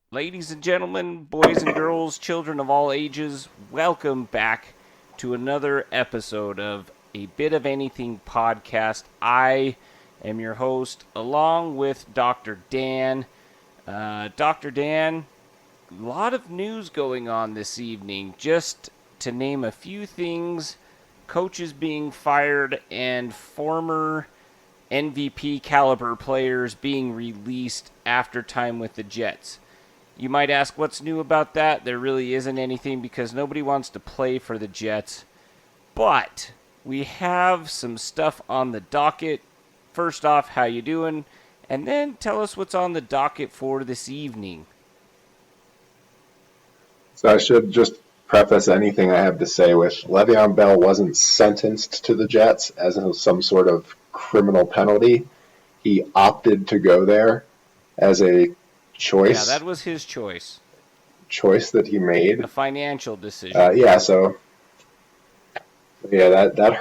Ladies and gentlemen, boys and girls, children of all ages, welcome back to another episode of A Bit of Anything podcast. I am your host, along with Dr. Dan. Dr. Dan, a lot of news going on this evening. Just to name a few things, coaches being fired and former MVP caliber players being released after time with the Jets. You might ask what's new about that. There really isn't anything because nobody wants to play for the Jets. But we have some stuff on the docket. First off, how you doing? And then tell us what's on the docket for this evening. So I should just preface anything I have to say with Le'Veon Bell wasn't sentenced to the Jets as some sort of criminal penalty. He opted to go there as a choice. Yeah, that was his choice. Choice that he made. A financial decision. That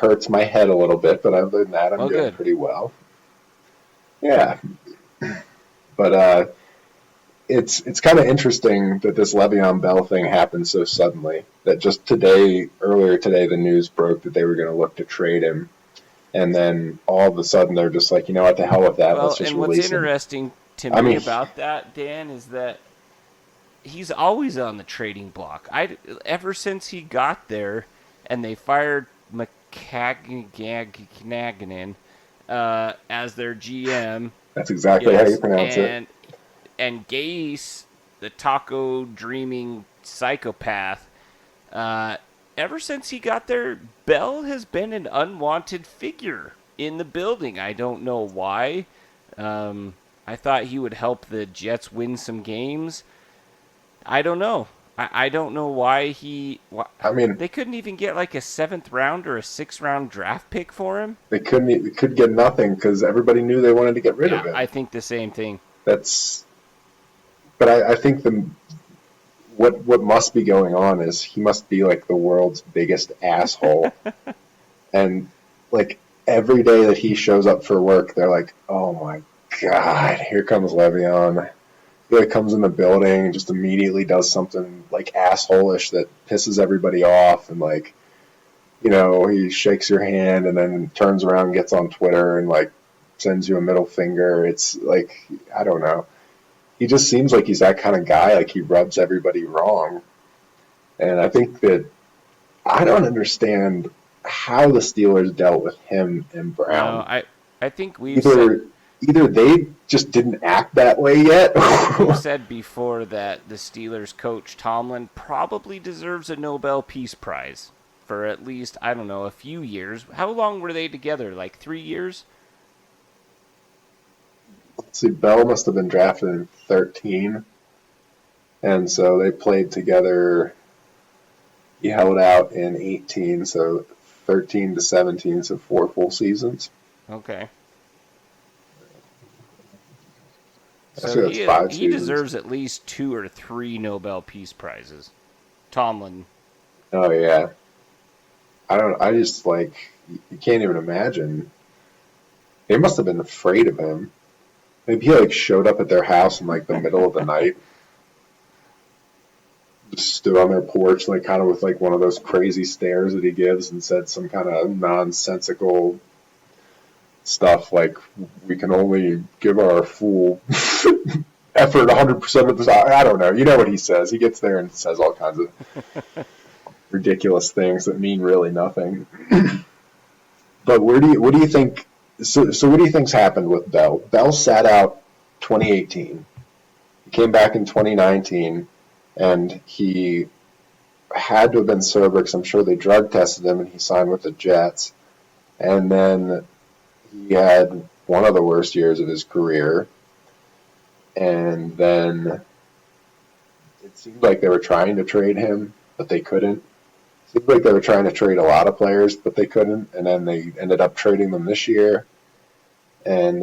hurts my head a little bit, but other than that, I'm doing pretty well. Yeah. But it's kind of interesting that this Le'Veon Bell thing happened so suddenly. That just earlier today, the news broke that they were going to look to trade him. And then all of a sudden, they're just like, you know what, the hell with that, let's just release him. And what's interesting to me about that, Dan, is that he's always on the trading block. Ever since he got there and they fired McCagnan as their GM. That's exactly how you pronounce it. And Gase, the taco dreaming psychopath, ever since he got there, Bell has been an unwanted figure in the building. I don't know why. I thought he would help the Jets win some games. I don't know. I don't know why they couldn't even get like a 7th round or a 6th round draft pick for him. They could get nothing because everybody knew they wanted to get rid of him. I think the same thing. But I think what must be going on is he must be like the world's biggest asshole. And like every day that he shows up for work, they're like, oh my God, here comes Le'Veon. He like comes in the building and just immediately does something like asshole-ish that pisses everybody off, and like, you know, he shakes your hand and then turns around and gets on Twitter and like sends you a middle finger. It's like, I don't know. He just seems like he's that kind of guy. Like he rubs everybody wrong. And I think that I don't understand how the Steelers dealt with him and Brown. No, I think either they just didn't act that way yet. We've said before that the Steelers coach Tomlin probably deserves a Nobel Peace Prize for at least, I don't know, a few years. How long were they together? Like 3 years? Let's see, Bell must have been drafted in 13. And so they played together. He held out in 18, so 13 to 17, so 4 full seasons. Okay. So he deserves at least 2 or 3 Nobel Peace Prizes. Tomlin. Oh, yeah. I just, like, you can't even imagine. They must have been afraid of him. Maybe he, like, showed up at their house in, like, the middle of the night. Just stood on their porch, like, kind of with, like, one of those crazy stares that he gives and said some kind of nonsensical stuff like, we can only give our full effort 100% of the time. I don't know. You know what he says. He gets there and says all kinds of ridiculous things that mean really nothing. But what do you think? So what do you think's happened with Bell? Bell sat out 2018. He came back in 2019, and he had to have been sober because I'm sure they drug tested him, and he signed with the Jets. And then he had one of the worst years of his career, and then it seemed like they were trying to trade him, but they couldn't. It seemed like they were trying to trade a lot of players, but they couldn't, and then they ended up trading them this year. And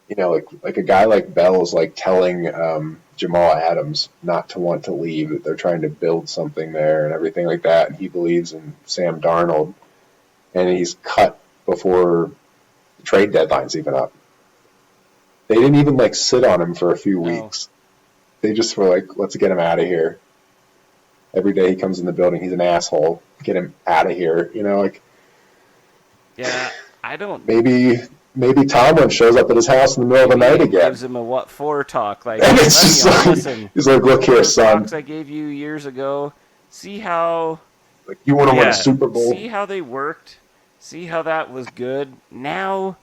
you know, like a guy like Bell is like telling Jamal Adams not to want to leave, that they're trying to build something there and everything like that, and he believes in Sam Darnold, and he's cut before the trade deadline's even up. They didn't even like sit on him for a few No. weeks. They just were like, let's get him out of here. Every day he comes in the building, he's an asshole. Get him out of here. You know, like Yeah, I don't. maybe Tomlin shows up at his house in the middle of the Maybe night it again. gives him a what for talk. Like, And hey, it's just Le'Veon, like listen. he's like, look Remember here, those son. talks I gave you years ago? See how Like you want to win a Yeah. Super Bowl? See how they worked? See how that was good? Now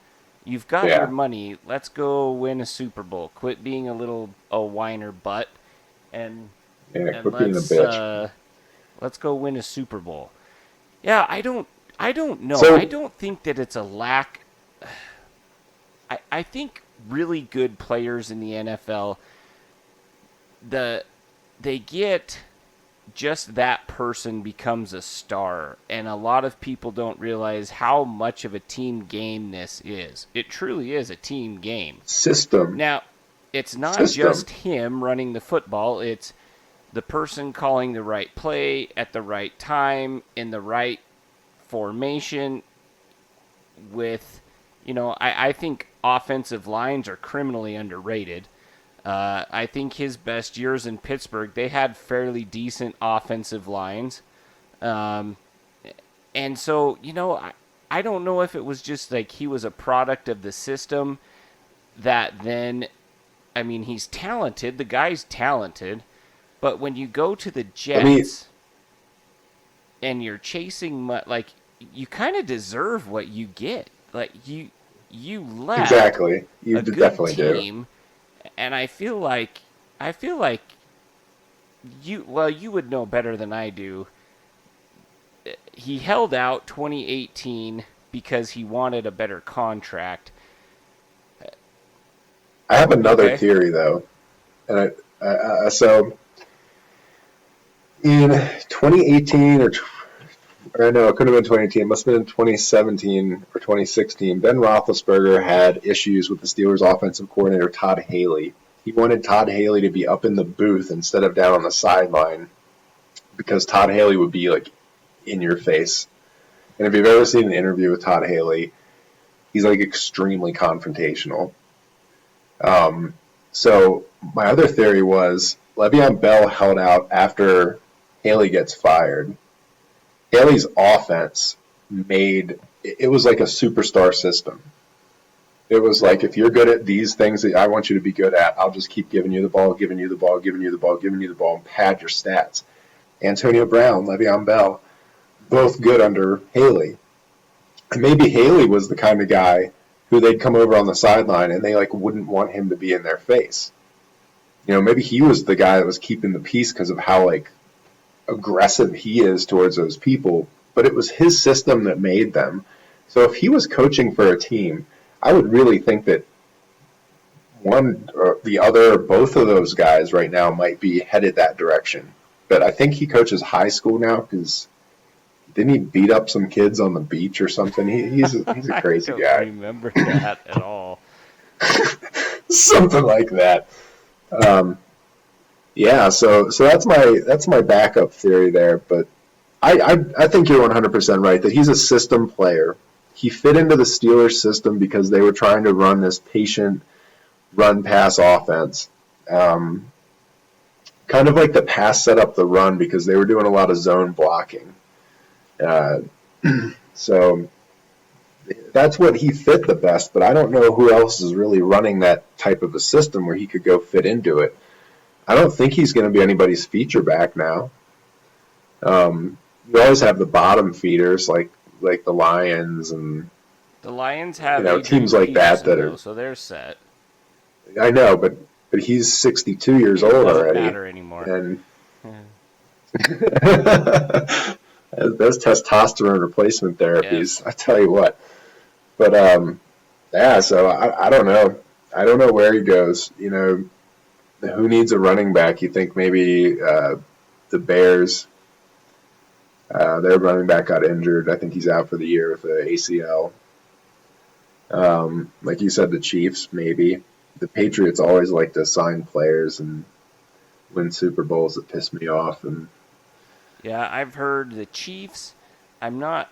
you've got your Yeah, money. Let's go win a Super Bowl. Quit being a whiner butt and yeah. and Quit being a bitch. let's go win a Super Bowl. Yeah, I don't know. I So don't think that it's a lack. I think really good players in the NFL they get just that person becomes a star, and a lot of people don't realize how much of a team game this is. It truly is a team game. system, Now, it's not system. just him running the football, it's the person calling the right play at the right time in the right formation with, I think offensive lines are criminally underrated. I think his best years in Pittsburgh, they had fairly decent offensive lines. Um, and so, I don't know if it was just like he was a product of the system that then, I mean, he's talented. The guy's talented. But when you go to the Let me Jets and you're chasing, like, you kind of deserve what you get. Like, you left exactly. You a good definitely do. team, and I feel like you would know better than I do. He held out 2018 because he wanted a better contract. I have another Okay. theory though, and so in 2018 or no, it could have been 2018. It must have been in 2017 or 2016. Ben Roethlisberger had issues with the Steelers' offensive coordinator Todd Haley. He wanted Todd Haley to be up in the booth instead of down on the sideline because Todd Haley would be like in your face. And if you've ever seen an interview with Todd Haley, he's like extremely confrontational. So my other theory was Le'Veon Bell held out after Haley gets fired. Haley's offense made it was like a superstar system. It was like if you're good at these things that I want you to be good at, I'll just keep giving you the ball, giving you the ball, giving you the ball, giving you the ball, and pad your stats. Antonio Brown, Le'Veon Bell, both good under Haley. And maybe Haley was the kind of guy who they'd come over on the sideline and they like wouldn't want him to be in their face. You know, maybe he was the guy that was keeping the peace because of how like aggressive he is towards those people, but it was his system that made them. So if he was coaching for a team, I would really think that one or the other, both of those guys right now might be headed that direction. But I think he coaches high school now because didn't he beat up some kids on the beach or something? He's a I crazy don't guy, remember that at all. something like that. Um, yeah, so that's my backup theory there. But I think you're 100% right that he's a system player. He fit into the Steelers system because they were trying to run this patient run pass offense. Um, Kind of like the pass set up the run because they were doing a lot of zone blocking. Uh, so that's what he fit the best, but I don't know who else is really running that type of a system where he could go fit into it. I don't think he's going to be anybody's feature back now. You always have the bottom feeders like the Lions and The Lions have teams Adrian like that Peterson that though, are. so they're set. I know, but he's 62 years It old doesn't already, matter anymore. and those testosterone replacement Yes. therapies. I tell you what. But yeah. So I don't know. I don't know where he goes. Who needs a running back? You think maybe the Bears? Their running back got injured. I think he's out for the year with the ACL. Like you said, the Chiefs maybe. The Patriots always like to sign players and win Super Bowls that piss me off. And Yeah, I've heard the Chiefs. I'm not.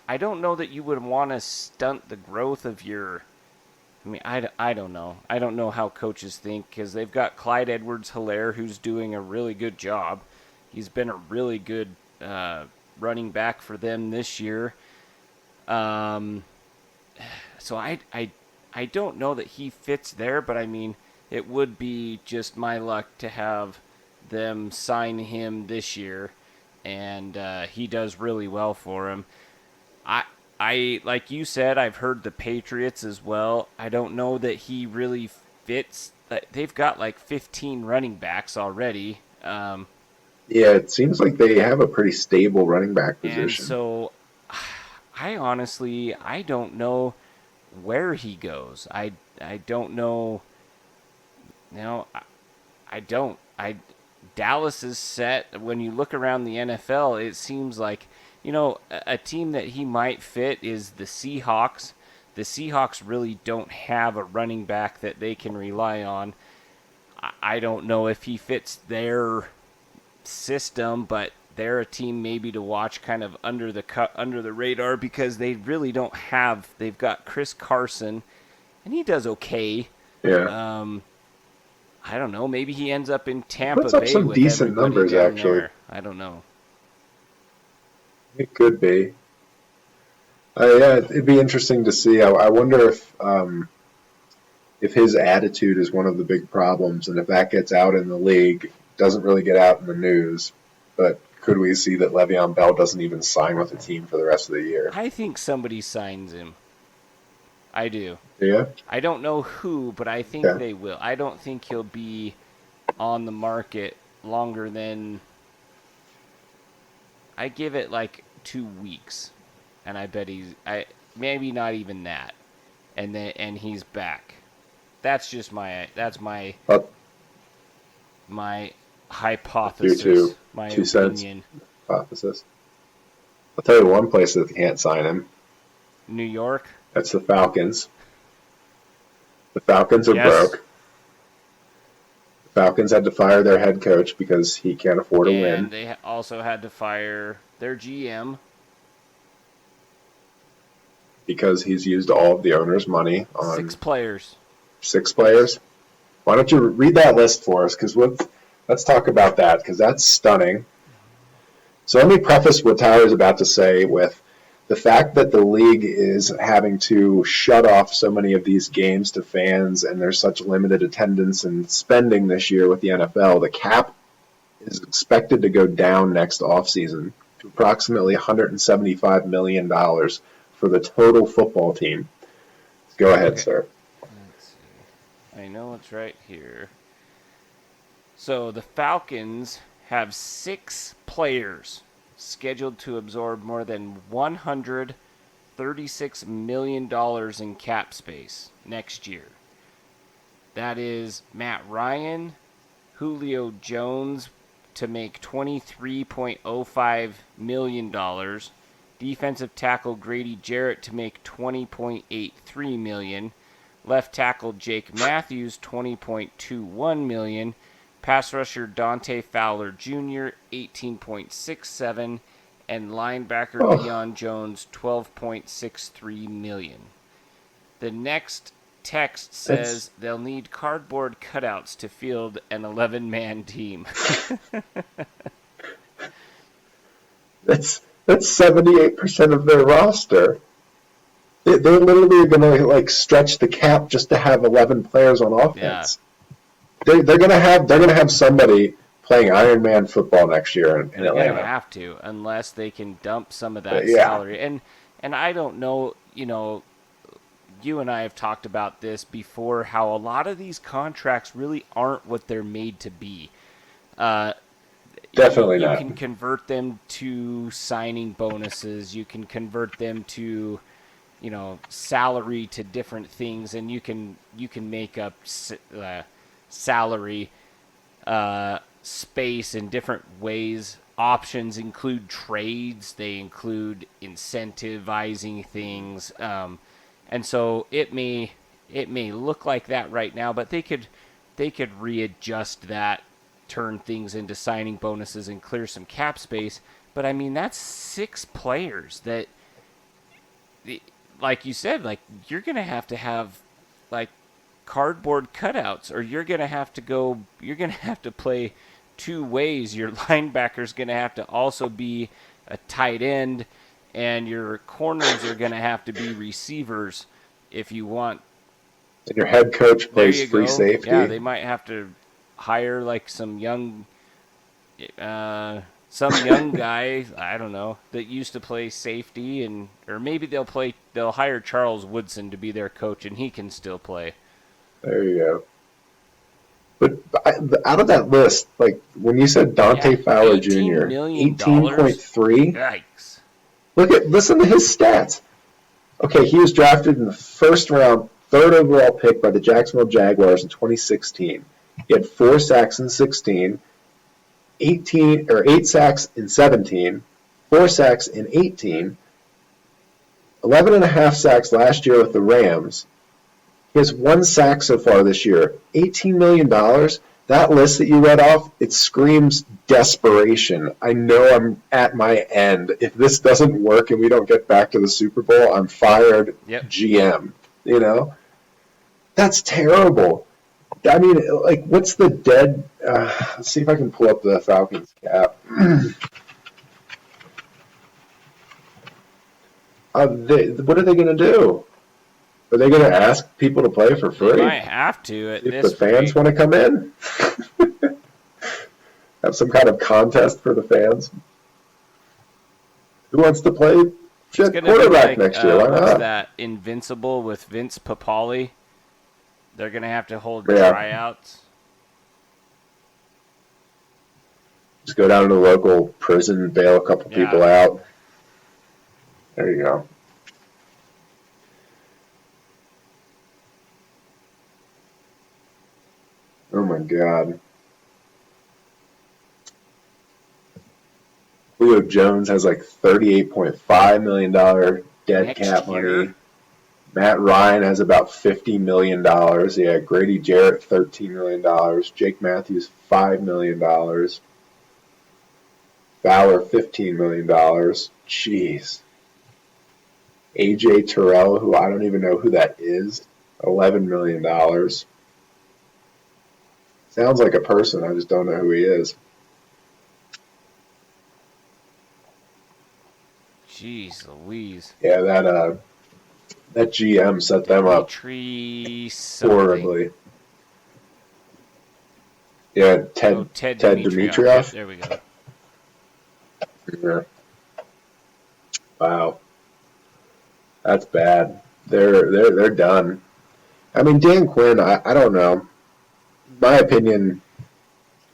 I don't know that you would want to stunt the growth of your I mean, I don't know. I don't know how coaches think because they've got Clyde Edwards-Helaire who's doing a really good job. He's been a really good running back for them this year. Um, so I don't know that he fits there, but I mean, it would be just my luck to have them sign him this year, and he does really well for him. I I like you said, I've heard the Patriots as well. I don't know that he really fits. They've got like 15 running backs already, Yeah, it seems like they have a pretty stable running back and position. so I don't know where he goes. I don't know. I don't. Dallas is set. When you look around the NFL, it seems like a team that he might fit is the Seahawks. The Seahawks really don't have a running back that they can rely on. I don't know if he fits their system, but they're a team maybe to watch kind of under the radar because they really don't have. They've got Chris Carson, and he does okay. Yeah, Um, I don't know. Maybe he ends up in he puts Tampa up Bay some with decent everybody numbers down actually. there. I don't know. It could be. Yeah, it'd be interesting to see. I wonder if his attitude is one of the big problems, and if that gets out in the league, doesn't really get out in the news. But could we see that Le'Veon Bell doesn't even sign with the team for the rest of the year? I think somebody signs him. I do. Yeah. I don't know who, but I think Okay. they will. I don't think he'll be on the market longer than I give it like 2 weeks, and I bet I maybe not even that, and he's back. That's I'll my do hypothesis, two my 2 cents opinion. hypothesis. I'll tell you one place that they can't sign him. New York, That's the Falcons. The Falcons are yes, broke. The Falcons had to fire their head coach because he can't afford to and win they also had to fire their GM. because he's used all of the owner's money Six on players. 6 players. Why don't you read that list for us? Because let's talk about that because that's stunning. So let me preface what Tyler's about to say with the fact that the league is having to shut off so many of these games to fans and there's such limited attendance and spending this year with the NFL. The cap is expected to go down next offseason to approximately $175 million for the total football team. Go ahead, Okay, sir. let's see. I know it's right here. So the Falcons have 6 players scheduled to absorb more than $136 million in cap space next year. That is Matt Ryan, Julio Jones to make $23.05 million, defensive tackle Grady Jarrett to make $20.83 million, left tackle Jake Matthews $20.21 million, pass rusher Dante Fowler Jr. $18.67, and linebacker Oh, Dion Jones $12.63 million. The next text that's says they'll need cardboard cutouts to field an 11-man team. that's 78% of their roster. They're literally going to like stretch the cap just to have 11 players on Yeah, offense. They're gonna have somebody playing Iron Man football next year in they're gonna Atlanta. have to unless they can dump some of that Yeah, salary. And I don't know, you and I have talked about this before. How a lot of these contracts really aren't what they're made to be. Uh, definitely you not. can convert them to signing bonuses. You can convert them to salary to different things, and you can make up salary space in different ways. Options include trades. They include incentivizing things, and so it may look like that right now, but they could readjust that, turn things into signing bonuses, and clear some cap space. But I mean, that's 6 players that, like you said, like you're gonna have like cardboard cutouts, or you're gonna have to play two ways. Your linebacker's gonna have to also be a tight end, and your corners are gonna have to be receivers if you want. And your head coach There plays you free go. Yeah, safety. they might have to hire like some young guy, I don't know, that used to play safety, and or maybe they'll hire Charles Woodson to be their coach, and he can still play. There you go. But out of that list, like when you said Yeah, Dante Fowler $18 Jr., million. 18.3, Yikes. listen to his stats. Okay, he was drafted in the first round, third overall pick by the Jacksonville Jaguars in 2016. He had 4 sacks in 16, 8 sacks in 17, 4 sacks in 18, 11 and a half sacks last year with the Rams. He has 1 sack so far this year. $18 million. That list that you read off, it screams desperation. I know I'm at my end. If this doesn't work and we don't get back to the Super Bowl, I'm fired. Yep. GM. You know? That's terrible. I mean, like, what's the dead... let's see if I can pull up the Falcons cap. What are they going to do? Are they going to ask people to play for free? They might have to at If this the fans want to come in? Have some kind of contest for the fans? Who wants to play quarterback next year? Why what's not? that, Invincible with Vince Papale? They're going to have to hold tryouts. Just go down to the local prison, bail a couple people out. There you go. Oh my God. Julio Jones has like $38.5 million dead Next cap year? money. Matt Ryan has about $50 million. Yeah, Grady Jarrett, $13 million. Jake Matthews, $5 million. Fowler, $15 million. Jeez. AJ Terrell, who I don't even know who that is, $11 million. Sounds like a person, I just don't know who he is. Jeez Louise. Yeah, that GM set them up horribly. Yeah, Ted Dimitrov. Yep, there we go. Yeah. Wow, that's bad. They're done. I mean, Dan Quinn. I don't know. My opinion.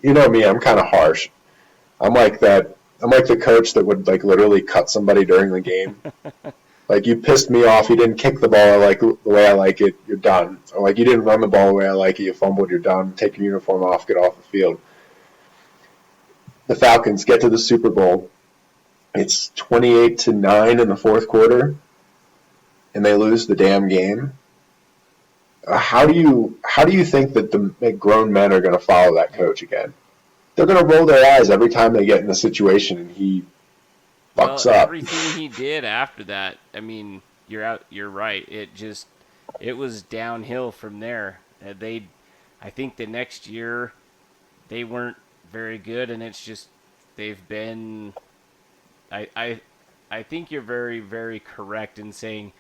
You know me. I'm kind of harsh. I'm like that. I'm like the coach that would like literally cut somebody during the game. Like, you pissed me off. You didn't kick the ball like the way I like it. You're done. Or like, you didn't run the ball the way I like it. You fumbled. You're done. Take your uniform off. Get off the field. The Falcons get to the Super Bowl. It's 28-9 in the fourth quarter, and they lose the damn game. How do you think that the grown men are going to follow that coach again? They're going to roll their eyes every time they get in a situation and he fucks up. Everything he did after that, I mean, you're right. It was downhill from there. I think the next year they weren't very good, and it's just they've been. I think you're very, very correct in saying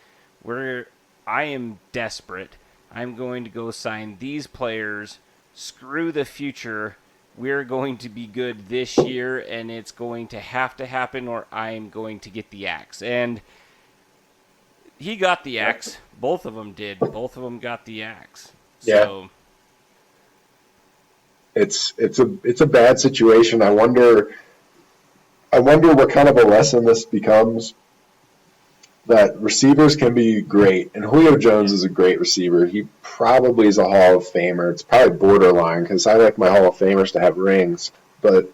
I am desperate. I'm going to go sign these players. Screw the future. We're going to be good this year, and it's going to happen, or I'm going to get the axe. And he got the axe. Both of them did. Both of them got the axe. So. Yeah. It's a bad situation. I wonder what kind of a lesson this becomes. That receivers can be great, and Julio Jones is a great receiver. He probably is a Hall of Famer. It's probably borderline because I like my Hall of Famers to have rings, but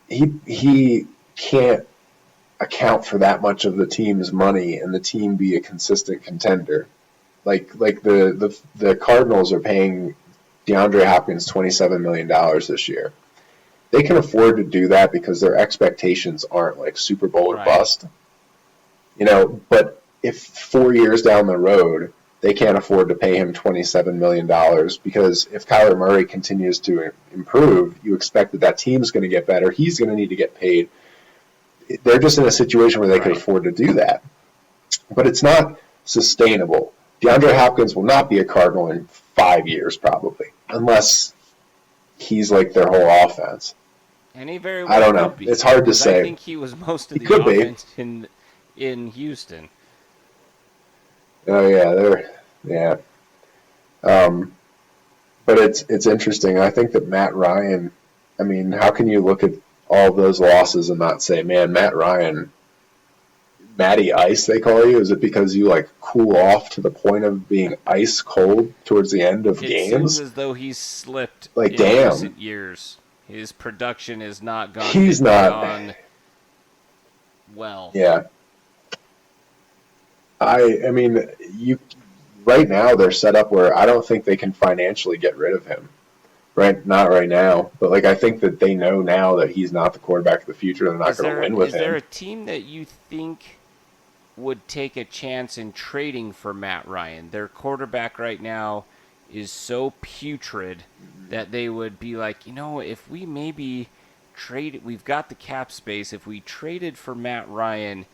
he can't account for that much of the team's money and the team be a consistent contender. Like the Cardinals are paying DeAndre Hopkins $27 million this year. They can afford to do that because their expectations aren't like Super Bowl or bust. You know, but if 4 years down the road they can't afford to pay him $27 million because if Kyler Murray continues to improve, you expect that team's going to get better. He's going to need to get paid. They're just in a situation where they can afford to do that. But it's not sustainable. DeAndre Hopkins will not be a Cardinal in 5 years probably, unless he's like their whole offense. And he very well I don't know. could be. It's hard to say. I think he was most of He the could be. offense in Houston. Oh yeah. But it's interesting. I think that Matt Ryan. I mean, how can you look at all those losses and not say, man, Matt Ryan, Matty Ice, they call you? Is it because you like cool off to the point of being ice cold towards the end of games? It seems as though he's slipped like, in damn. recent years. His production has not gone. He's not well. Yeah. I mean, you right now they're set up where I don't think they can financially get rid of him. Right, not right now, but like I think that they know now that he's not the quarterback of the future. They're not going to win with him. Is there a team that you think would take a chance in trading for Matt Ryan? Their quarterback right now is so putrid that they would be like, if we maybe trade, we've got the cap space. If we traded for Matt Ryan,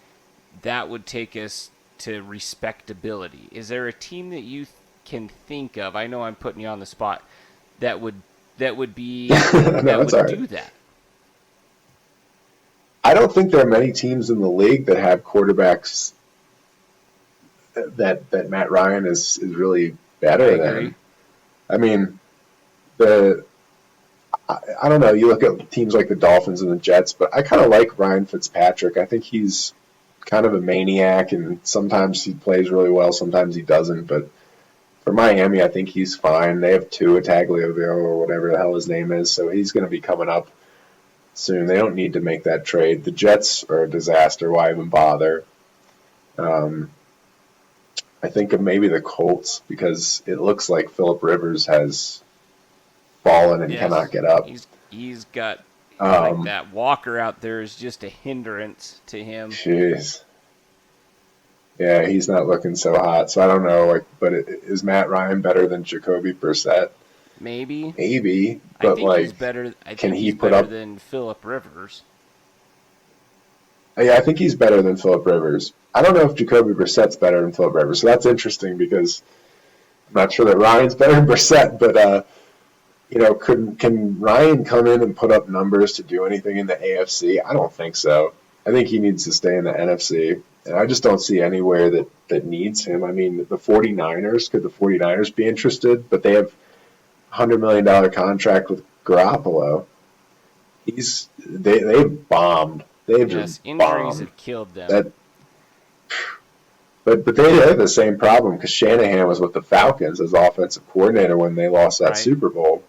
that would take us to respectability. Is there a team that you can think of? I know I'm putting you on the spot. That would be do that. I don't think there are many teams in the league that have quarterbacks that Matt Ryan is really better than. I mean, I don't know. You look at teams like the Dolphins and the Jets, but I kind of like Ryan Fitzpatrick. I think he's kind of a maniac, and sometimes he plays really well, sometimes he doesn't. But for Miami, I think he's fine. They have Tua Tagovailoa or whatever the hell his name is, so he's going to be coming up soon. They don't need to make that trade. The Jets are a disaster. Why even bother? I think of maybe the Colts because it looks like Phillip Rivers has fallen and cannot get up. He's got like that Walker out there is just a hindrance to him. Jeez. Yeah, he's not looking so hot. So I don't know. But is Matt Ryan better than Jacoby Brissett? Maybe. But I think he's better. Can he put up than Phillip Rivers? Yeah, I think he's better than Phillip Rivers. I don't know if Jacoby Brissett's better than Phillip Rivers. So that's interesting because I'm not sure that Ryan's better than Brissett. But can Ryan come in and put up numbers to do anything in the AFC? I don't think so. I think he needs to stay in the NFC. And I just don't see anywhere that needs him. I mean, the 49ers, could the 49ers be interested? But they have a $100 million contract with Garoppolo. They've bombed. They've just injuries bombed. Have killed them. But they had the same problem because Shanahan was with the Falcons as offensive coordinator when they lost that Super Bowl.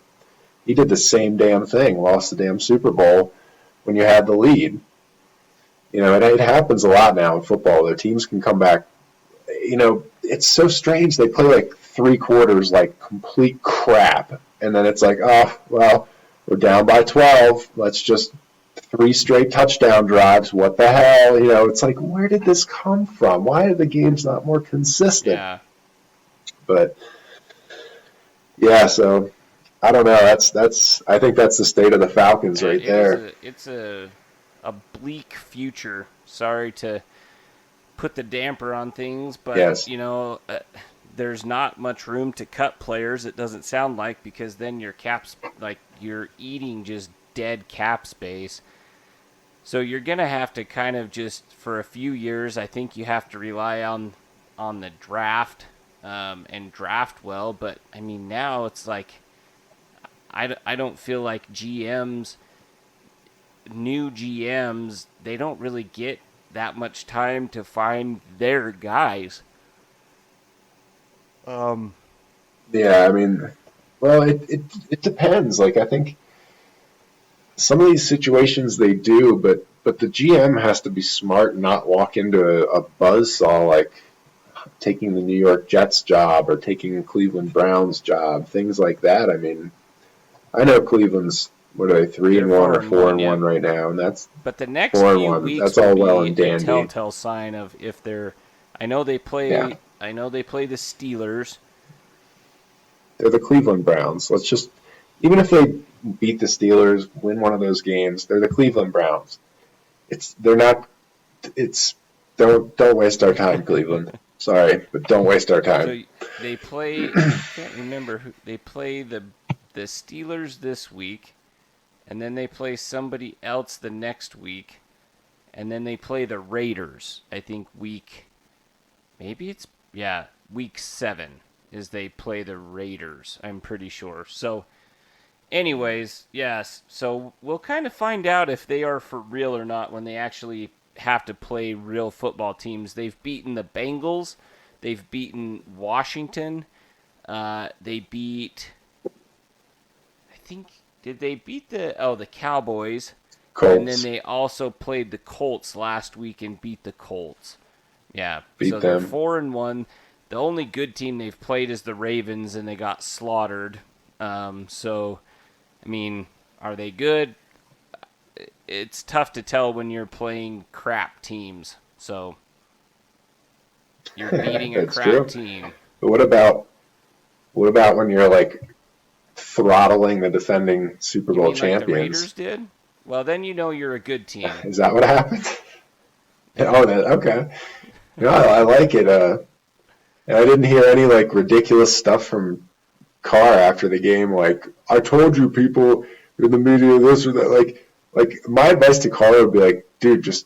He did the same damn thing, lost the damn Super Bowl when you had the lead. It happens a lot now in football. Their teams can come back. It's so strange. They play like 3 quarters like complete crap. And then it's like, oh, well, we're down by 12. Let's just 3 straight touchdown drives. What the hell? It's like, where did this come from? Why are the games not more consistent? Yeah. But, yeah, so I don't know. I think that's the state of the Falcons there. It's a bleak future. Sorry to put the damper on things, but yes. There's not much room to cut players. It doesn't sound like, because then your caps, like you're eating just dead cap space. So you're gonna have to kind of just for a few years. I think you have to rely on the draft and draft well. But I mean now it's like I don't feel like new GMs, they don't really get that much time to find their guys. Yeah, I mean, well, it depends. Like, I think some of these situations they do, but the GM has to be smart and not walk into a buzzsaw like taking the New York Jets job or taking Cleveland Browns job, things like that. I mean, I know Cleveland's, what are they, 3-1 or 4-1 right now, and that's but the next few weeks that's all well and dandy. A telltale sign of if they're. I know they Yeah, play. I know they play the Steelers. they're the Cleveland Browns. Let's just, even if they beat the Steelers, win one of those games, they're the Cleveland Browns. They're not. It's don't waste our time, Cleveland. Sorry, but don't waste our time. So they play. I can't remember who they play. The Steelers this week, and then they play somebody else the next week, and then they play the Raiders. I think maybe it's week 7 is they play the Raiders. I'm pretty sure. So, anyways, yes. So we'll kind of find out if they are for real or not when they actually have to play real football teams. They've beaten the Bengals. They've beaten Washington. They beat. I think did they beat the Cowboys? And then Colts they also played the Colts last week and beat the Colts. Yeah, so beat they're them. 4-1. The only good team they've played is the Ravens, and they got slaughtered. So, I mean, are they good? It's tough to tell when you're playing crap teams. So, you're beating a That's crap true. team. But what about when you're like throttling the defending Super You Bowl mean like the champions? Raiders did? Well, then you know you're a good team. Is that what happened? Yeah. Oh, that okay. No, I like it. And I didn't hear any like ridiculous stuff from Carr after the game. Like I told you, people in the media, this or that. Like my advice to Carr would be like, dude, just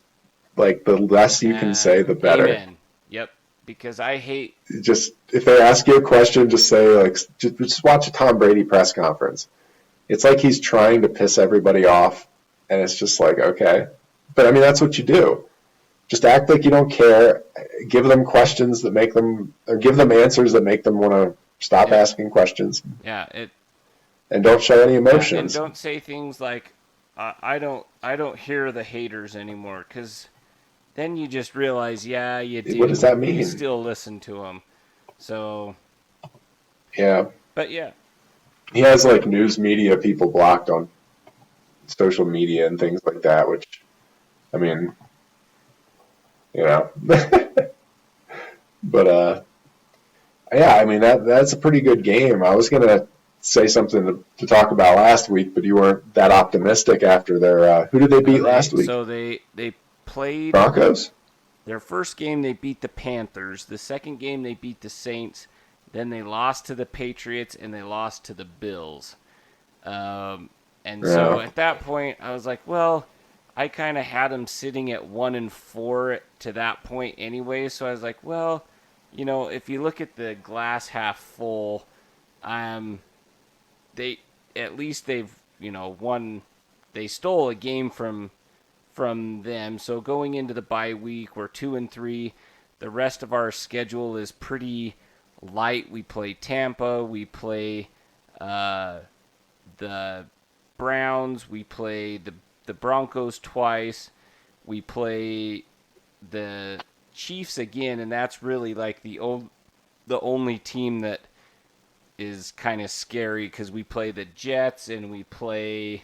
like the less you can say, the better. Amen. Yep. Because I hate. Just if they ask you a question, just say like, just watch a Tom Brady press conference. It's like he's trying to piss everybody off, and it's just like, okay. But I mean, that's what you do. Just act like you don't care. Give them questions that make them, or give them answers that make them want to stop Yeah. asking questions, Yeah. It. and don't show any Yeah. And emotions. don't say things like, "I don't. I don't hear the haters anymore," because then you just realize, yeah, you What does do. that You mean? still listen to them. So, Yeah, but yeah. he has like news media people blocked on social media and things like that. Which, I mean, you know, but yeah, I mean that's a pretty good game. I was gonna say something to talk about last week, but you weren't that optimistic after their. Who did they beat last week? They played Broncos. their first game. They beat the Panthers. The second game they beat the Saints. Then they lost to the Patriots and they lost to the Bills. And so Yeah, at that point, I was like, well, I kind of had them sitting at 1-4 to that point anyway. So I was like, well, if you look at the glass half full, they at least they've won. They stole a game from them. So going into the bye week, we're 2-3. The rest of our schedule is pretty light. We play Tampa. We play the Browns. We play the Broncos twice. We play the Chiefs again, and that's really like the only team that is kind of scary because we play the Jets and we play.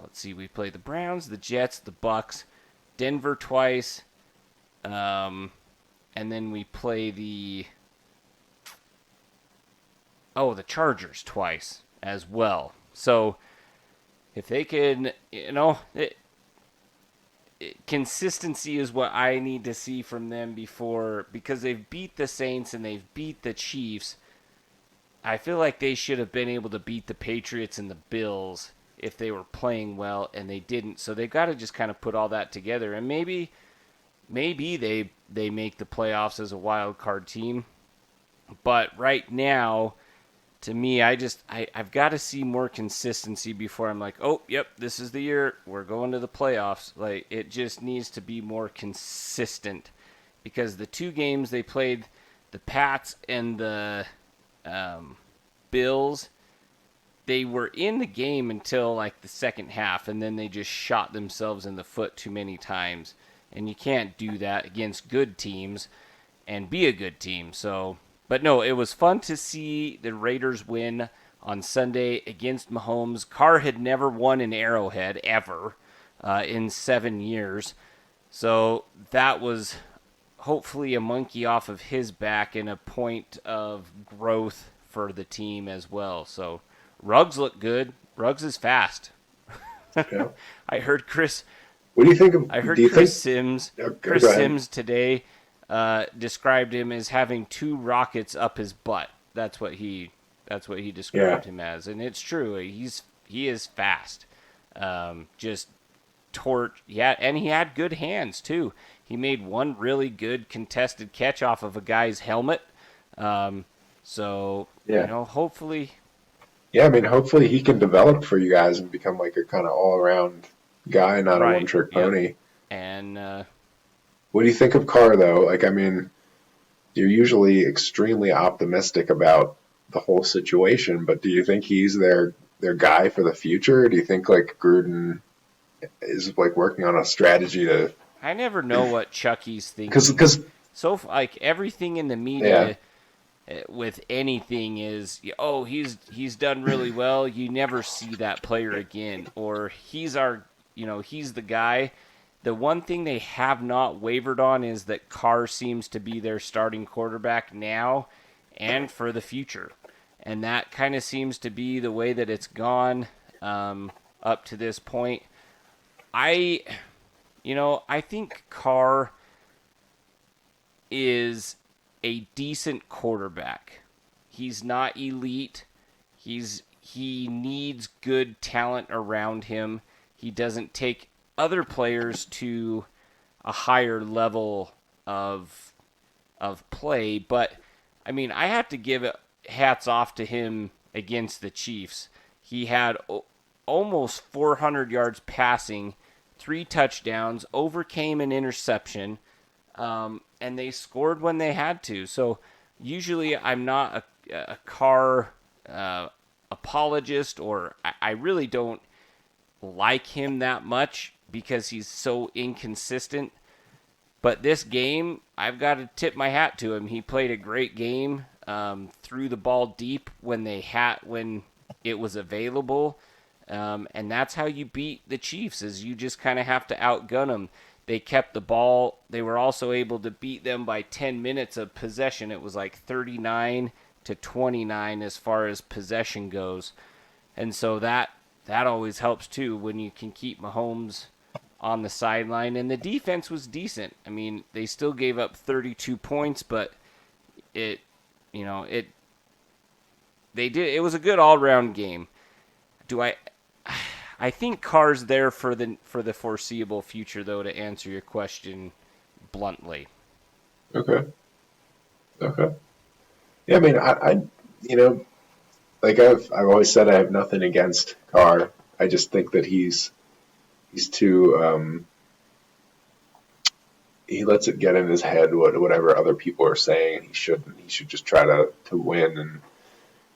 Let's see, we play the Browns, the Jets, the Bucks, Denver twice, and then we play the Chargers twice as well. So if they can, consistency is what I need to see from them because they've beat the Saints and they've beat the Chiefs. I feel like they should have been able to beat the Patriots and the Bills if they were playing well, and they didn't. So they've got to just kind of put all that together, and maybe they make the playoffs as a wild card team. But right now, to me, I've got to see more consistency before I'm like, oh, yep, this is the year we're going to the playoffs. Like, it just needs to be more consistent because the two games they played, the Pats and the Bills, they were in the game until like the second half, and then they just shot themselves in the foot too many times. And you can't do that against good teams and be a good team. So, but no, it was fun to see the Raiders win on Sunday against Mahomes. Carr had never won in Arrowhead ever in 7 years. So that was hopefully a monkey off of his back and a point of growth for the team as well. So Ruggs looked good. Ruggs is fast. Yeah. I heard Chris. What do you think of? I heard Do you Chris think? Sims. Go Chris ahead. Sims today described him as having two rockets up his butt. That's what he. That's what he Yeah. described him as, and it's true. He is fast. Just torch. Yeah, and he had good hands too. He made one really good contested catch off of a guy's helmet. So Yeah. hopefully, Yeah. I mean, hopefully he can develop for you guys and become like a kind of all around guy, not a one right. trick Yep. pony. And What do you think of Carr though? Like, I mean, you're usually extremely optimistic about the whole situation, but do you think he's their guy for the future? Do you think like Gruden is like working on a strategy to I never know what Chucky's thinking. because So like everything in the yeah media with anything is, oh, he's done really well. You never see that player again, or he's our, he's the guy. The one thing they have not wavered on is that Carr seems to be their starting quarterback now and for the future, and that kind of seems to be the way that it's gone up to this point. I, I think Carr is a decent quarterback. He's not elite. He needs good talent around him. He doesn't take other players to a higher level of play, but I mean, I have to give hats off to him against the Chiefs. He had almost 400 yards passing, 3 touchdowns, overcame an interception, and they scored when they had to. So usually I'm not a Carr apologist, or I really don't like him that much because he's so inconsistent. But this game, I've got to tip my hat to him. He played a great game, threw the ball deep when it was available, and that's how you beat the Chiefs. Is you just kind of have to outgun them. They kept the ball. They were also able to beat them by 10 minutes of possession. It was like 39-29 as far as possession goes, and so that always helps too when you can keep Mahomes on the sideline. And the defense was decent. I mean, they still gave up 32 points, but it it was a good all-round game. I think Carr's there for the foreseeable future, though, to answer your question bluntly. okay okay yeah. I mean, I you know like I've always said I have nothing against Carr. I just think that he's too he lets it get in his head whatever other people are saying. He shouldn't. He should just try to win. And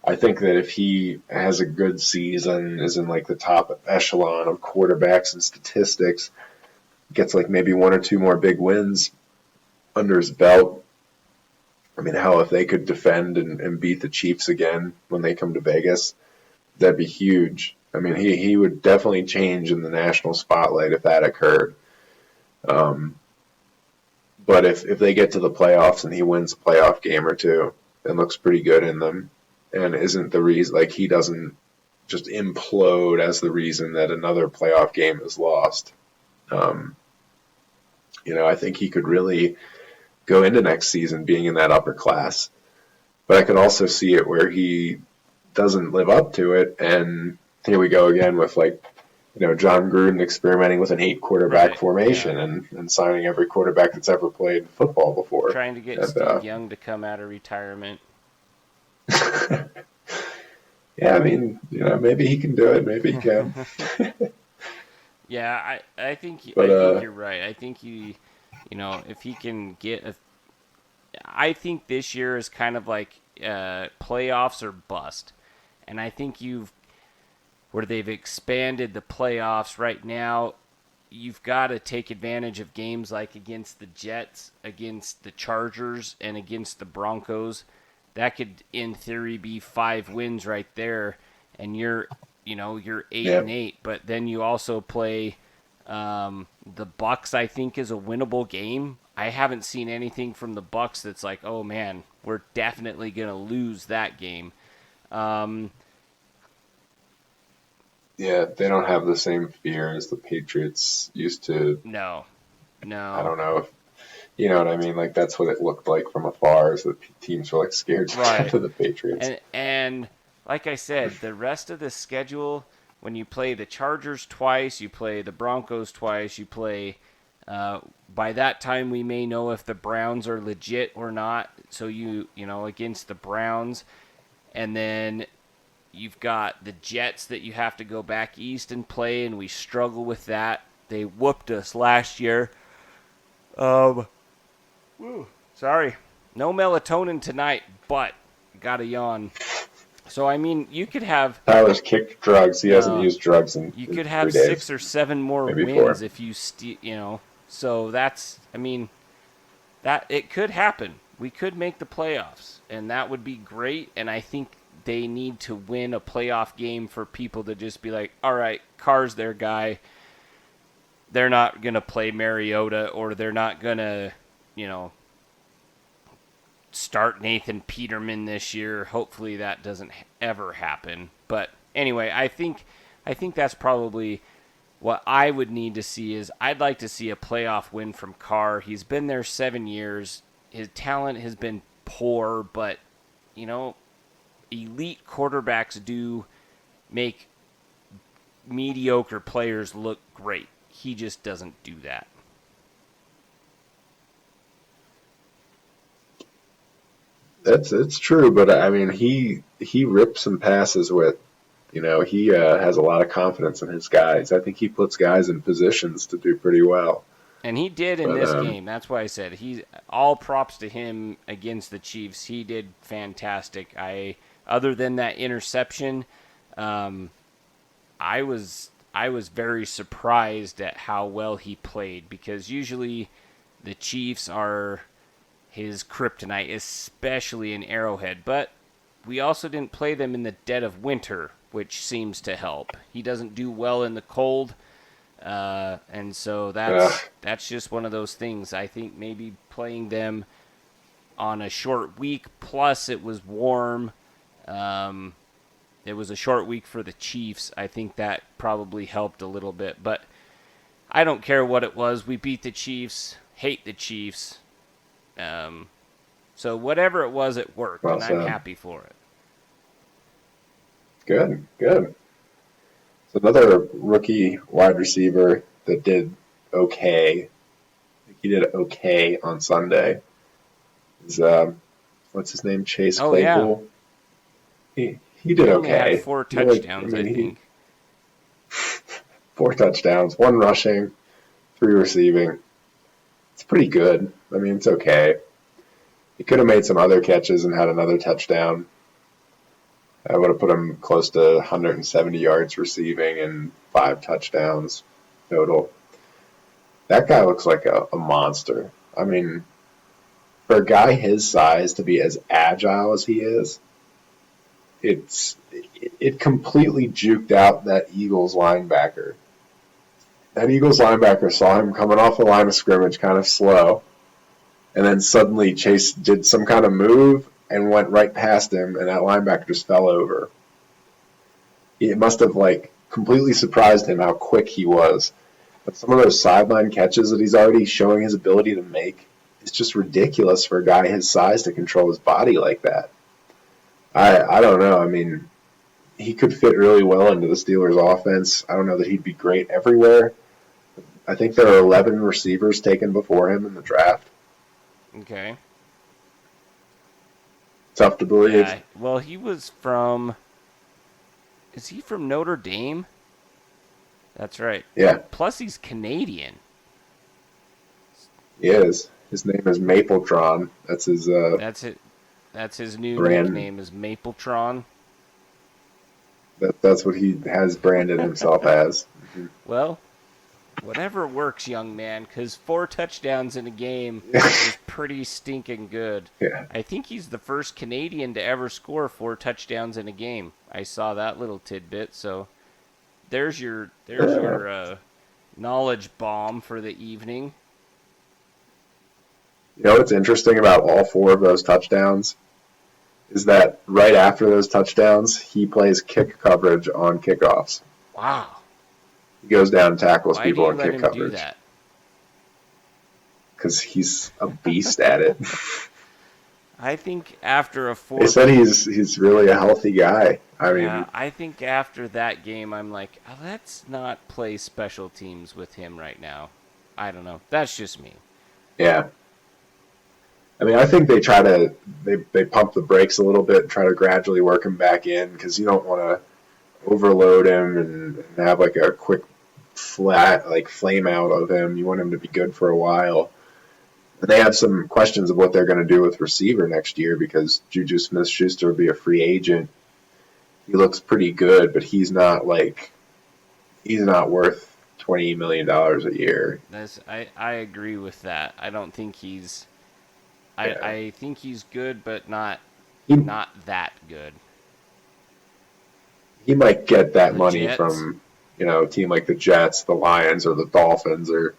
I think that if he has a good season, is in like the top echelon of quarterbacks and statistics, gets like maybe one or two more big wins under his belt. I mean, hell, if they could defend and beat the Chiefs again when they come to Vegas, that'd be huge. I mean, he would definitely change in the national spotlight if that occurred. Um, but if they get to the playoffs and he wins a playoff game or two and looks pretty good in them, and isn't the reason, like, he doesn't just implode as the reason that another playoff game is lost. Um, I think he could really go into next season being in that upper class. But I could also see it where he doesn't live up to it, and here we go again with like, John Gruden experimenting with an 8 quarterback Right. formation Yeah. and signing every quarterback that's ever played football before. Trying to get And Steve Young to come out of retirement. yeah, I mean, maybe he can do it, maybe he can. Yeah, I But think you're right. I think if he can I think this year is kind of like playoffs or bust, and I think where they've expanded the playoffs right now. You've got to take advantage of games like against the Jets, against the Chargers, and against the Broncos. That could, in theory, be 5 wins right there, and you're 8-8. But then you also play the Bucks. I think is a winnable game. I haven't seen anything from the Bucks that's like, oh man, we're definitely gonna lose that game. Um, Yeah, they don't have the same fear as the Patriots used to. no, I no, don't know if you know what I mean. Like that's what it looked like from afar. Is that teams were like scared to death right. of the Patriots. And like I said, the rest of the schedule, when you play the Chargers twice, you play the Broncos twice, you play. By that time, we may know if the Browns are legit or not. So you know, against the Browns, and then you've got the Jets that you have to go back east and play, and we struggle with that. They whooped us last year. Um, Sorry, no melatonin tonight, but got a yawn. So I mean, you could have Tyler's kicked drugs. He hasn't no, used drugs you in could have 3 days, 6 or 7 more maybe wins 4. if you you know. So that's, I mean, that it could happen. We could make the playoffs, and that would be great. And I think they need to win a playoff game for people to just be like, all right, Carr's their guy. They're not gonna play Mariota, or they're not gonna, you know, start Nathan Peterman this year. Hopefully that doesn't ever happen. But anyway, I think that's probably what I would need to see. Is I'd like to see a playoff win from Carr. He's been there 7 years. His talent has been poor, but you know, elite quarterbacks do make mediocre players look great. He just doesn't do that. That's it's true, but I mean he rips and passes with. You know, he has a lot of confidence in his guys. I think he puts guys in positions to do pretty well. And he did in But this game. That's why I said he's all props to him against the Chiefs. He did fantastic. Other than that interception, um, I was very surprised at how well he played, because usually the Chiefs are his kryptonite, especially in Arrowhead. But we also didn't play them in the dead of winter, which seems to help. He doesn't do well in the cold. And so uh, that's just one of those things. I think maybe playing them on a short week, plus it was warm. Um, it was a short week for the Chiefs. I think that probably helped a little bit. But I don't care what it was. We beat the Chiefs. Hate the Chiefs. So whatever it was, it worked, well and I'm said. happy for it. Good, good. So another rookie wide receiver that did okay. He did okay on Sunday. Is what's his name? Chase Oh yeah, Claypool. He he did only had okay. 4 He like I touchdowns, I mean he think. 4 touchdowns, 1 rushing, 3 receiving. It's pretty good. I mean it's okay. He could have made some other catches and had another touchdown. I would have put him close to 170 yards receiving and 5 touchdowns total. That guy looks like a monster. I mean, for a guy his size to be as agile as he is, it's it completely juked out that Eagles linebacker. That Eagles linebacker saw him coming off the line of scrimmage kind of slow, and then suddenly Chase did some kind of move and went right past him, and that linebacker just fell over. It must have like completely surprised him how quick he was. But some of those sideline catches that he's already showing his ability to make, it's just ridiculous for a guy his size to control his body like that. I don't know. I mean, he could fit really well into the Steelers' offense. I don't know that he'd be great everywhere. I think there are 11 receivers taken before him in the draft. Okay. Tough to believe. Yeah. Well, he was from. Is he from Notre Dame? That's right. Yeah, Plus, he's Canadian. he is. His name is Mapletron. That's his That's it. That's his new brand. nickname is Mapletron. That's what he has branded himself as. Well, whatever works, young man, because 4 touchdowns in a game is pretty stinking good. Yeah. I think he's the first Canadian to ever score 4 touchdowns in a game. I saw that little tidbit, so there's your knowledge bomb for the evening. You know what's interesting about all 4 of those touchdowns is that right after those touchdowns, he plays kick coverage on kickoffs. Wow. He goes down and tackles Why do people you on let kick him do coverage that? because he's a beast at it. I think after a They four, said he's really a healthy guy. I yeah, mean, I think after that game, I'm like, let's not play special teams with him right now. I don't know. That's just me. yeah. I mean, I think they pump the brakes a little bit and try to gradually work him back in because you don't want to overload him and have like a quick flat like flame out of him. You want him to be good for a while. And they have some questions of what they're going to do with receiver next year because Juju Smith-Schuster will be a free agent. He looks pretty good, but he's not worth $20 million a year. I agree with that. I don't think he's. Yeah. I think he's good, but not He that good. he might get that The money Jets, from a team like the Jets, the Lions, or the Dolphins, or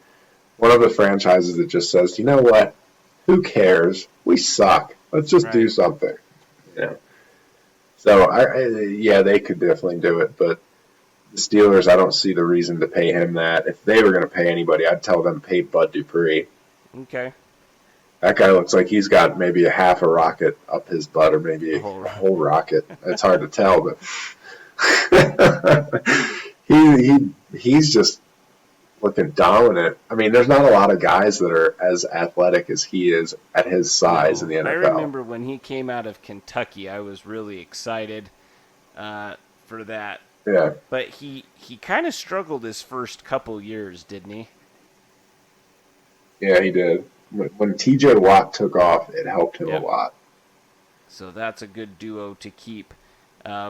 one of the franchises that just says, you know what, who cares? We suck. Let's just do right? something. Yeah. So yeah, they could definitely do it, but the Steelers, I don't see the reason to pay him that. If they were going to pay anybody, I'd tell them pay Bud Dupree. Okay. That guy looks like he's got maybe a half a rocket up his butt, or maybe The a whole whole rocket. It's hard to tell, but he's just looking dominant. I mean, there's not a lot of guys that are as athletic as he is at his size in No, the I NFL. remember when he came out of Kentucky, I was really excited for that. Yeah, But he kind of struggled his first couple years, didn't he? yeah, he did. When T.J. Watt took off, it helped him a Yep. lot. So that's a good duo to keep.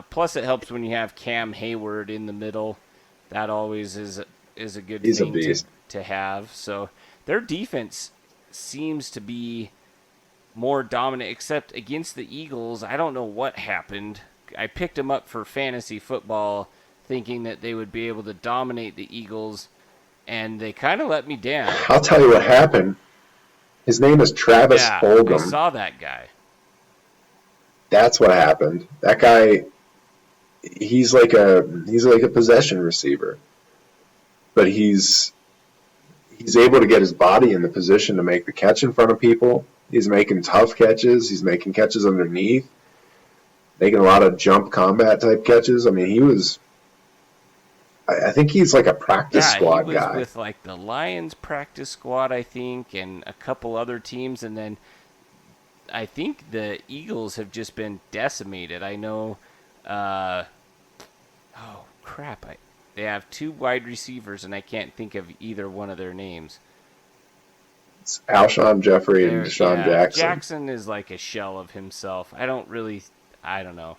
Plus, it helps when you have Cam Hayward in the middle. That always is a good He's a thing beast. to have. So their defense seems to be more dominant, except against the Eagles. I don't know what happened. I picked them up for fantasy football, thinking that they would be able to dominate the Eagles, and they kind of let me down. I'll tell you what happened. His name is Travis Yeah, I Fulgham. saw that guy. That's what happened. That guy, he's like a possession receiver, but he's able to get his body in the position to make the catch in front of people. He's making tough catches. He's making catches underneath, making a lot of jump combat type catches. I mean, I think he's like a practice Yeah, he squad was guy. with like the Lions practice squad, I think, and a couple other teams, and then I think the Eagles have just been decimated. I know. Oh crap! They have two wide receivers, and I can't think of either one of their names. It's Alshon Jeffrey and Deshaun Yeah, Jackson. Jackson is like a shell of himself. I don't know.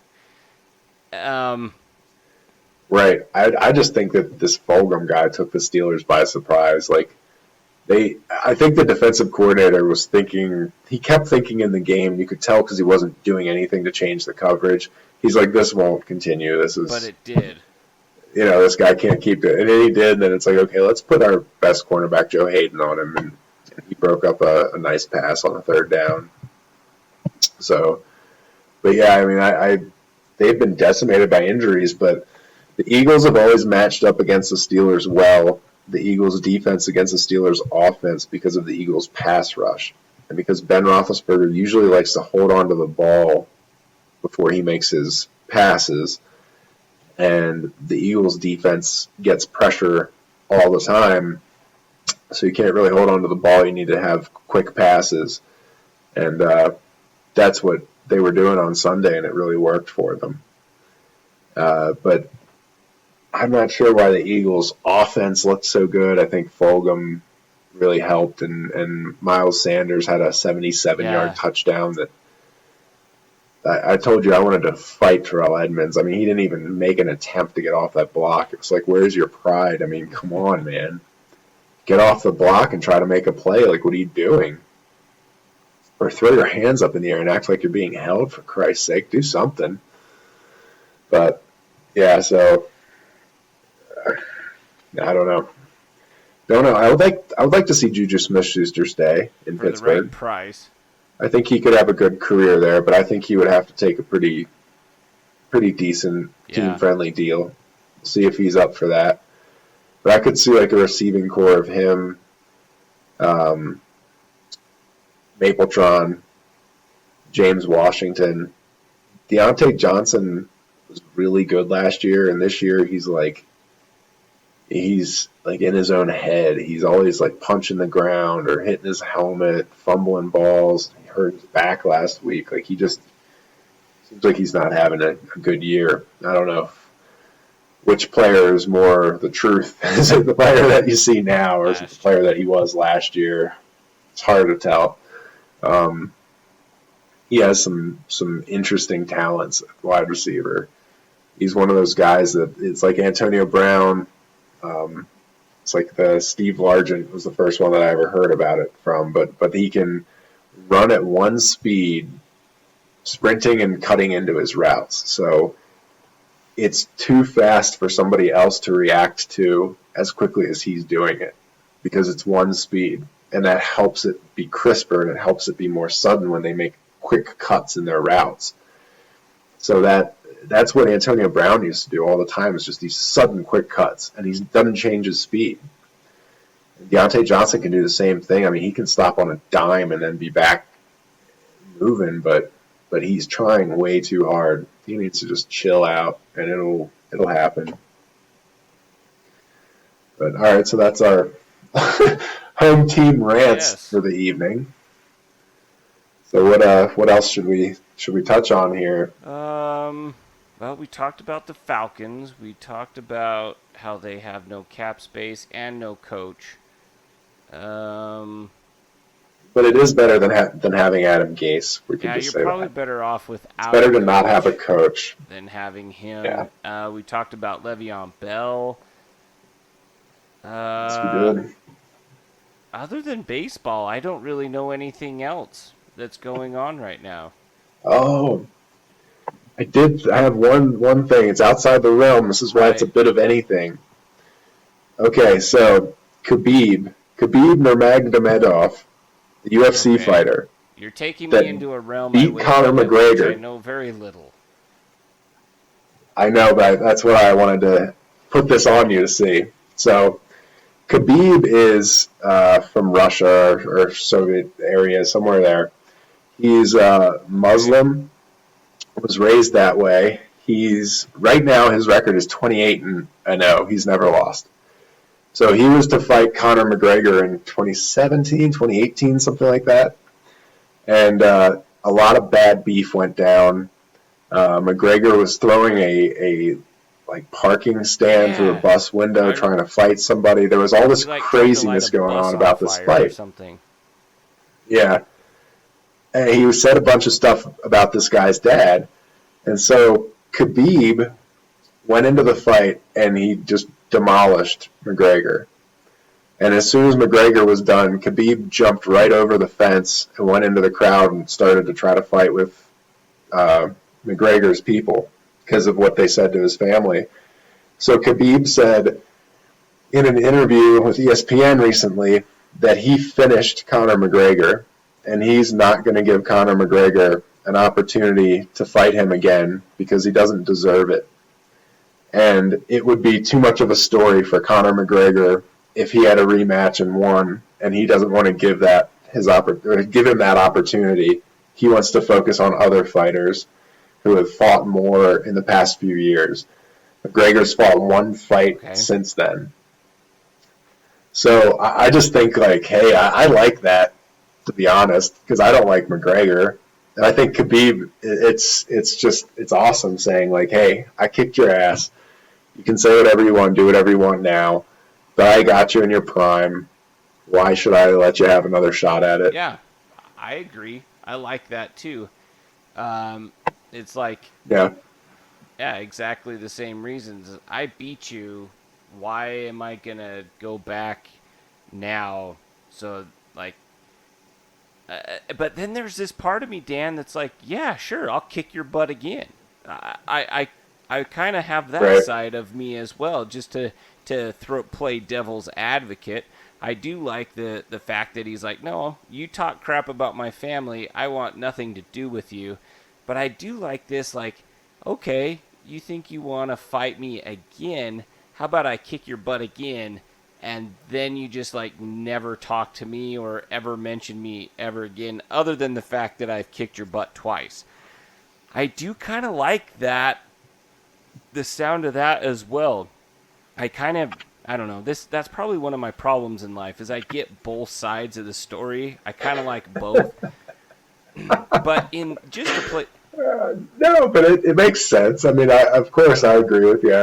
Right. I just think that this Fulgham guy took the Steelers by surprise. Like I think the defensive coordinator was thinking. He kept thinking in the game. You could tell because he wasn't doing anything to change the coverage. He's like, this won't continue. This But is, it did. this guy can't keep it. And then he did. And then it's like, okay, let's put our best cornerback Joe Hayden on him, and he broke up a nice pass on the third down. So, but yeah, I mean, I they've been decimated by injuries, but the Eagles have always matched up against the Steelers well. The Eagles' defense against the Steelers' offense because of the Eagles' pass rush. And because Ben Roethlisberger usually likes to hold on to the ball before he makes his passes, and the Eagles' defense gets pressure all the time, so you can't really hold on to the ball. You need to have quick passes. And that's what they were doing on Sunday, and it really worked for them. But I'm not sure why the Eagles' offense looked so good. I think Fulgham really helped, and Miles Sanders had a 77-yard Yeah, touchdown that I told you I wanted to fight Terrell Edmonds. I mean, he didn't even make an attempt to get off that block. It's like, where's your pride? I mean, come on, man. Get off the block and try to make a play. Like, what are you doing? Or throw your hands up in the air and act like you're being held, for Christ's sake. Do something. But, yeah, so I don't know. Don't know. I would like to see Juju Smith-Schuster stay in For the right Pittsburgh. price. I think he could have a good career there, but I think he would have to take a pretty decent team Yeah. friendly deal. See if he's up for that. But I could see like a receiving core of him, um, Mapletron, James Washington. Deontay Johnson was really good last year, and this year he's like in his own head. He's always like punching the ground or hitting his helmet, fumbling balls. He hurt his back last week. Like he just seems like he's not having a good year. I don't know which player is more the truth. Is it the player that you see now, or is it the player that he was last year? It's hard to tell. Um, he has some interesting talents at wide receiver. He's one of those guys that it's like Antonio Brown. It's like the Steve Largent was the first one that I ever heard about it from, but he can run at one speed, sprinting and cutting into his routes. So it's too fast for somebody else to react to as quickly as he's doing it because it's one speed, and that helps it be crisper and it helps it be more sudden when they make quick cuts in their routes. So that's what Antonio Brown used to do all the time, is just these sudden quick cuts, and he doesn't change his speed. Deontay Johnson can do the same thing. I mean, he can stop on a dime and then be back moving, but he's trying way too hard. He needs to just chill out, and it'll happen. But all right, so that's our home team rants for the evening. So what else should we touch on here? Well, we talked about the Falcons. We talked about how they have no cap space and no coach. But it is better than having Adam Gase. We could just say you're probably that. better off without. It's better to not have a coach than having him. Yeah. We talked about Le'Veon Bell. Yes, we did. Other than baseball, I don't really know anything else that's going on right now. Oh, I have one thing. It's outside the realm. This is why it's a bit of anything. Okay, so Khabib Nurmagomedov, the UFC fighter. You're taking me into a realm beat Conor McGregor. I know very little. I know, but that's what I wanted to put this on you to see. So Khabib is from Russia or Soviet area, somewhere there. He's Muslim, was raised that way. Right now his record is 28-0. He's never lost. So he was to fight Conor McGregor in 2017, 2018, something like that. And a lot of bad beef went down. McGregor was throwing a parking stand through a bus window trying to fight somebody. There was all this craziness going on about this fight. Something. Yeah. And he said a bunch of stuff about this guy's dad. And so Khabib went into the fight and he just demolished McGregor. And as soon as McGregor was done, Khabib jumped right over the fence and went into the crowd and started to try to fight with McGregor's people because of what they said to his family. So Khabib said in an interview with ESPN recently that he finished Conor McGregor, and he's not going to give Conor McGregor an opportunity to fight him again because he doesn't deserve it. And it would be too much of a story for Conor McGregor if he had a rematch and won, and he doesn't want to give him that opportunity. He wants to focus on other fighters who have fought more in the past few years. McGregor's fought one fight since then. So I just think, hey, I like that, to be honest, because I don't like McGregor. And I think Khabib, it's awesome saying, hey, I kicked your ass. You can say whatever you want, do whatever you want now, but I got you in your prime. Why should I let you have another shot at it? Yeah, I agree. I like that too. It's yeah, exactly the same reasons. I beat you. Why am I gonna go back now? So but then there's this part of me, Dan, that's yeah, sure, I'll kick your butt again. I kind of have that side of me as well, just to to play devil's advocate, I do like the fact that he's like, no, you talk crap about my family. I want nothing to do with you. But I do like this, like, okay, you think you want to fight me again? How about I kick your butt again? And then you just, like, never talk to me or ever mention me ever again, other than the fact that I've kicked your butt twice. I do kind of like that, the sound of that as well. I don't know. That's probably one of my problems in life is I get both sides of the story. I kind of like both. But in just to play, No, but it makes sense. I mean, of course I agree with you.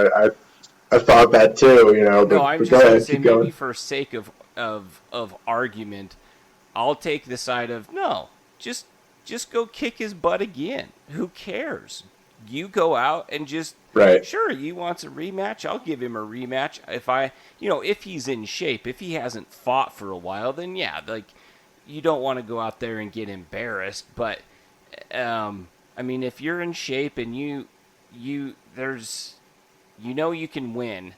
I thought that too, no, I'm but just go gonna ahead, say keep maybe going. for sake of argument, I'll take the side of no, just go kick his butt again. Who cares? You go out and just Right. sure he wants a rematch. I'll give him a rematch if he's in shape. If he hasn't fought for a while, then yeah, like you don't want to go out there and get embarrassed. But I mean, if you're in shape and you can win,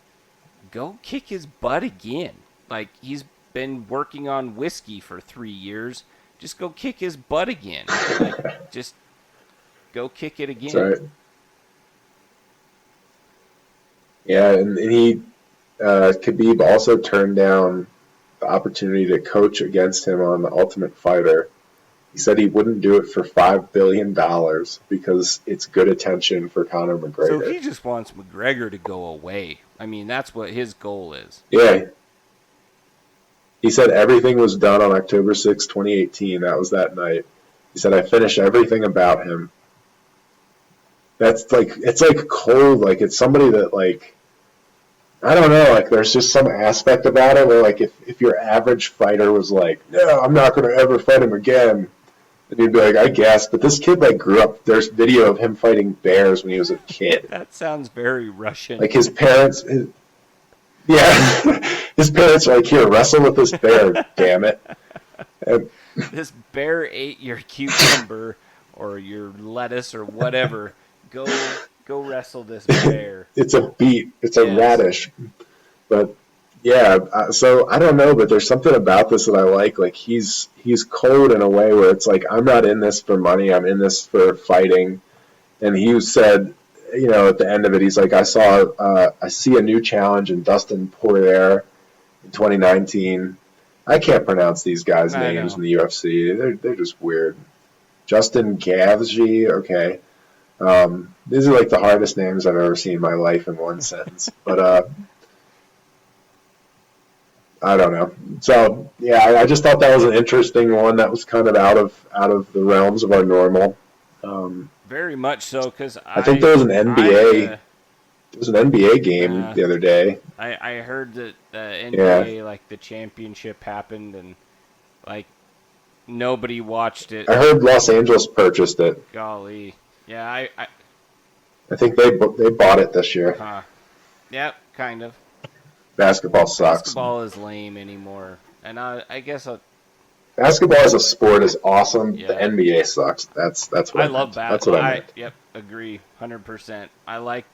go kick his butt again. Like he's been working on whiskey for 3 years. Just go kick his butt again. Like just go kick it That's again. right. Yeah, and he Khabib also turned down the opportunity to coach against him on the Ultimate Fighter. He said he wouldn't do it for $5 billion because it's good attention for Conor So McGregor. he just wants McGregor to go away. I mean, that's what his goal is. Yeah, he said everything was done on October 6, 2018. That was that night. He said I finished everything about him. That's like it's like cold. Like it's somebody that like I don't know. Like there's just some aspect about it where like if your average fighter was like, no, I'm not going to ever fight him again. And you'd be like, I guess, but this kid like grew up. There's video of him fighting bears when he was a kid. That sounds very Russian. Like his parents, yeah, his parents are like, here, wrestle with this bear, damn it. And, This bear ate your cucumber or your lettuce or whatever. Go wrestle this bear. it's a beet, it's a Yes. radish, but yeah. So I don't know, but there's something about this that I like. Like he's cold in a way where it's like I'm not in this for money. I'm in this for fighting. And he said, at the end of it, he's like, I see a new challenge in Dustin Poirier in 2019. I can't pronounce these guys' I names know. in the UFC. They're just weird. Justin Gavji, okay. These are like the hardest names I've ever seen in my life in one sentence. But I don't know. So yeah, I just thought that was an interesting one. That was kind of out of the realms of our normal. Um, Very much so, because I think there was an NBA. There was an NBA game uh, the other day. I heard that the Yeah, NBA, like, the championship happened, and, like, nobody watched it. I heard Los Angeles purchased it. Golly. Yeah, I think they bought it this year. huh. Yep, kind of. Basketball sucks. Basketball is lame anymore. And I guess, Basketball as a sport is awesome. The yeah. NBA sucks. That's what I I love meant. bat. That's what I meant. Yep, agree, 100%. I like,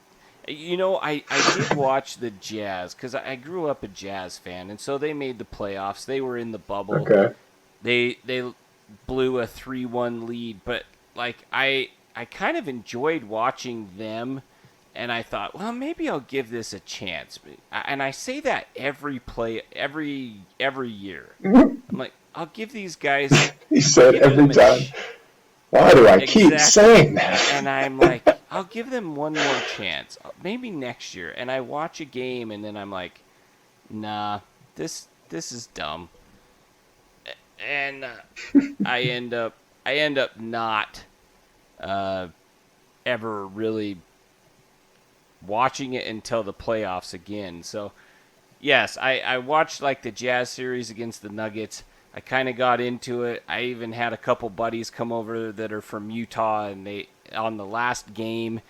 I did watch the Jazz because I grew up a Jazz fan, and so they made the playoffs. They were in the bubble. Okay. They blew a 3-1 lead, but like I kind of enjoyed watching them, and I thought, well, maybe I'll give this a chance. And I say that every year. I'm like, I'll give these guys. He I'll said give every them time. Why do I keep exactly. saying that? And I'm like, I'll give them one more chance, maybe next year. And I watch a game, and then I'm like, nah, this is dumb. And I end up not ever really watching it until the playoffs again. So yes, I watched like the Jazz series against the Nuggets. I kind of got into it. I even had a couple buddies come over that are from Utah, and they on the last game,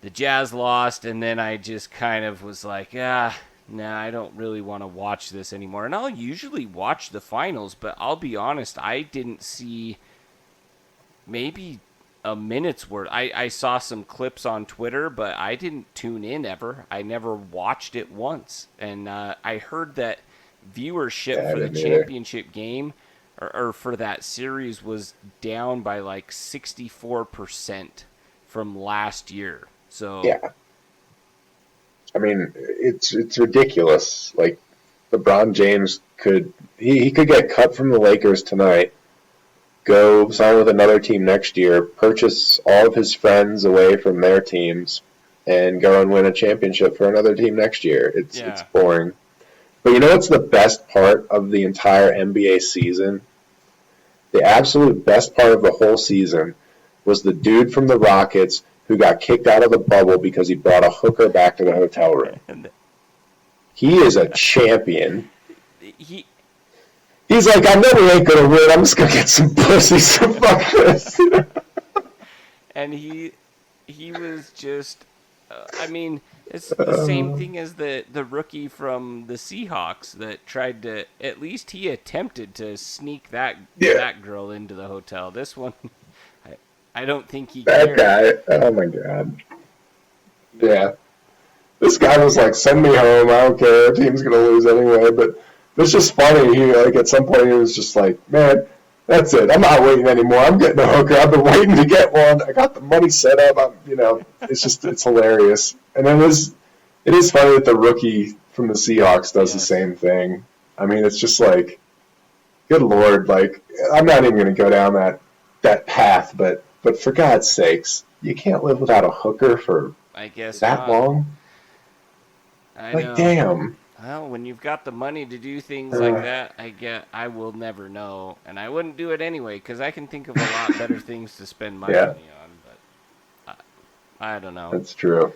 the Jazz lost, and then I just kind of was like, nah, I don't really want to watch this anymore. And I'll usually watch the finals, but I'll be honest, I didn't see maybe a minute's worth. I saw some clips on Twitter, but I didn't tune in ever. I never watched it once. And I heard that viewership Yeah, I for the didn't either. championship game or for that series was down by like 64% from last year. So, Yeah, I mean, it's ridiculous. Like LeBron James he could get cut from the Lakers tonight, go sign with another team next year, purchase all of his friends away from their teams, and go and win a championship for another team next year. It's yeah. boring. But you know what's the best part of the entire NBA season? The absolute best part of the whole season was the dude from the Rockets who got kicked out of the bubble because he brought a hooker back to the hotel room. And He is a champion. he He's like, I know we ain't gonna win. I'm just gonna get some pussy. So fuck this. and he was just I mean, it's the same thing as the rookie from the Seahawks that tried to, at least he attempted to sneak Yeah, that girl into the hotel. This one I, I don't think he that cared. guy. Oh my god. Yeah, this guy was like, send me home. I don't care. Our team's gonna lose anyway. But it's just funny. He like at some point he was just like, man, that's it. I'm not waiting anymore. I'm getting a hooker. I've been waiting to get one. I got the money set up. It's hilarious. And it is funny that the rookie from the Seahawks does the Yes. same thing. I mean, it's just like, good lord. Like, I'm not even gonna go down that path. But for God's sakes, you can't live without a hooker for I guess that not. long. I Like, know. damn. Well, when you've got the money to do things like that, I will never know, and I wouldn't do it anyway because I can think of a lot better things to spend my Yeah, money on. But I don't know. that's true.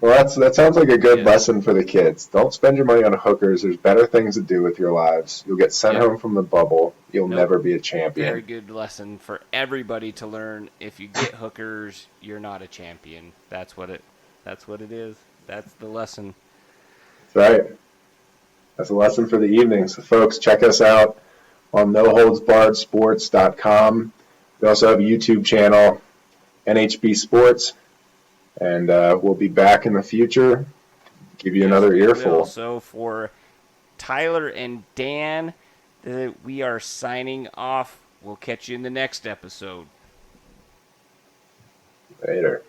Well, that sounds like a good Yes. lesson for the kids. Don't spend your money on hookers. There's better things to do with your lives. You'll get sent Yep. home from the bubble. You'll Nope. never be a Very champion. good lesson for everybody to learn. If you get hookers, you're not a champion. That's what it is. That's the lesson. That's right. That's a lesson for the evening. So, folks, check us out on noholdsbarredsports.com. We also have a YouTube channel, NHB Sports, and we'll be back in the future. Give you Yes, another we will. earful. So for Tyler and Dan, we are signing off. We'll catch you in the next episode. Later.